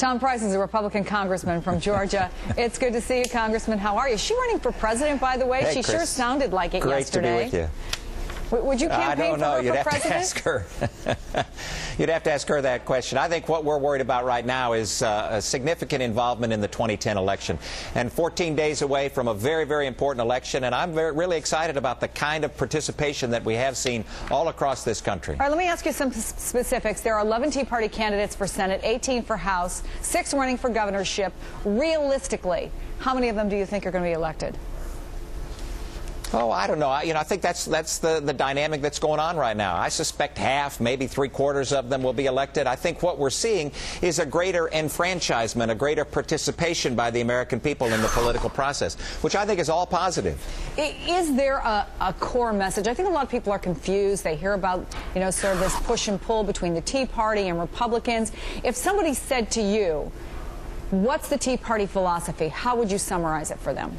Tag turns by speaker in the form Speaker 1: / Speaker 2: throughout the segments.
Speaker 1: Tom Price is a Republican congressman from Georgia. It's good to see you, Congressman. How are you? Is she running for president, by the way?
Speaker 2: Hey,
Speaker 1: she
Speaker 2: Chris.
Speaker 1: sure sounded like it yesterday.
Speaker 2: Great to be with you.
Speaker 1: Would you campaign for her
Speaker 2: You'd
Speaker 1: for
Speaker 2: have
Speaker 1: president?
Speaker 2: to ask her. You'd have to ask her that question. I think what we're worried about right now is a significant involvement in the 2010 election. And 14 days away from a very, very important election. And I'm really excited about the kind of participation that we have seen all across this country.
Speaker 1: All right, let me ask you some specifics. There are 11 Tea Party candidates for Senate, 18 for House, 6 running for governorship. Realistically, how many of them do you think are going to be elected?
Speaker 2: Oh, I don't know. I think that's the dynamic that's going on right now. I suspect half, maybe 3/4 of them will be elected. I think what we're seeing is a greater enfranchisement, a greater participation by the American people in the political process, which I think is all positive.
Speaker 1: Is there a core message? I think a lot of people are confused. They hear about, sort of this push and pull between the Tea Party and Republicans. If somebody said to you, what's the Tea Party philosophy, how would you summarize it for them?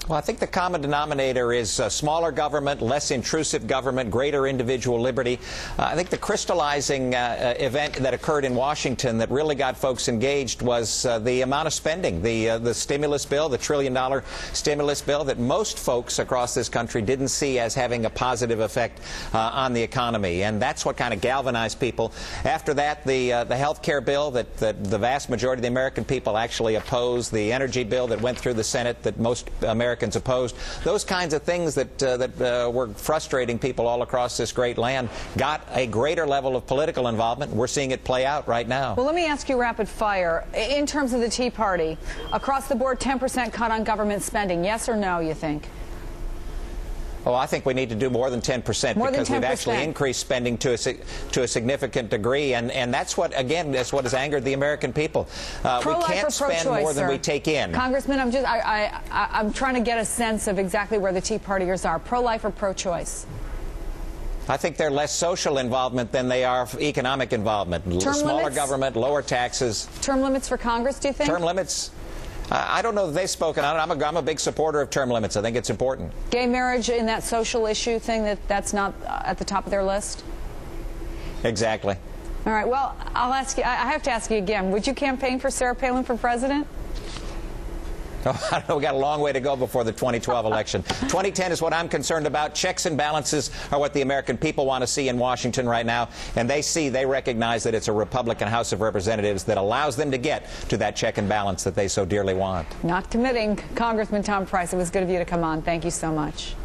Speaker 2: Well, I think the common denominator is smaller government, less intrusive government, greater individual liberty. I think the crystallizing event that occurred in Washington that really got folks engaged was the amount of spending, the stimulus bill, the $1 trillion stimulus bill that most folks across this country didn't see as having a positive effect on the economy. And that's what kind of galvanized people. After that, the health care bill that the vast majority of the American people actually opposed, the energy bill that went through the Senate that most Americans opposed. Those kinds of things that were frustrating people all across this great land got a greater level of political involvement. We're seeing it play out right now.
Speaker 1: Well, let me ask you rapid fire. In terms of the Tea Party, across the board, 10% cut on government spending. Yes or no, you think?
Speaker 2: Oh, I think we need to do more than 10% because we've actually increased spending to a significant degree, and that's what, again, that's what has angered the American people. We can't spend more than we take in.
Speaker 1: Congressman, I'm trying to get a sense of exactly where the Tea Partiers are. Pro-life or pro-choice?
Speaker 2: I think they're less social involvement than they are economic involvement. Smaller government, lower taxes.
Speaker 1: Term limits for Congress, do you think?
Speaker 2: Term limits? I don't know that they've spoken on it. I'm a big supporter of term limits. I think it's important.
Speaker 1: Gay marriage in that social issue thing, that's not at the top of their list?
Speaker 2: Exactly.
Speaker 1: All right. Well, I'll ask you. I have to ask you again. Would you campaign for Sarah Palin for president?
Speaker 2: Oh, I know we've got a long way to go before the 2012 election. 2010 is what I'm concerned about. Checks and balances are what the American people want to see in Washington right now, and they recognize that it's a Republican House of Representatives that allows them to get to that check and balance that they so dearly want.
Speaker 1: Not committing. Congressman Tom Price, it was good of you to come on. Thank you so much.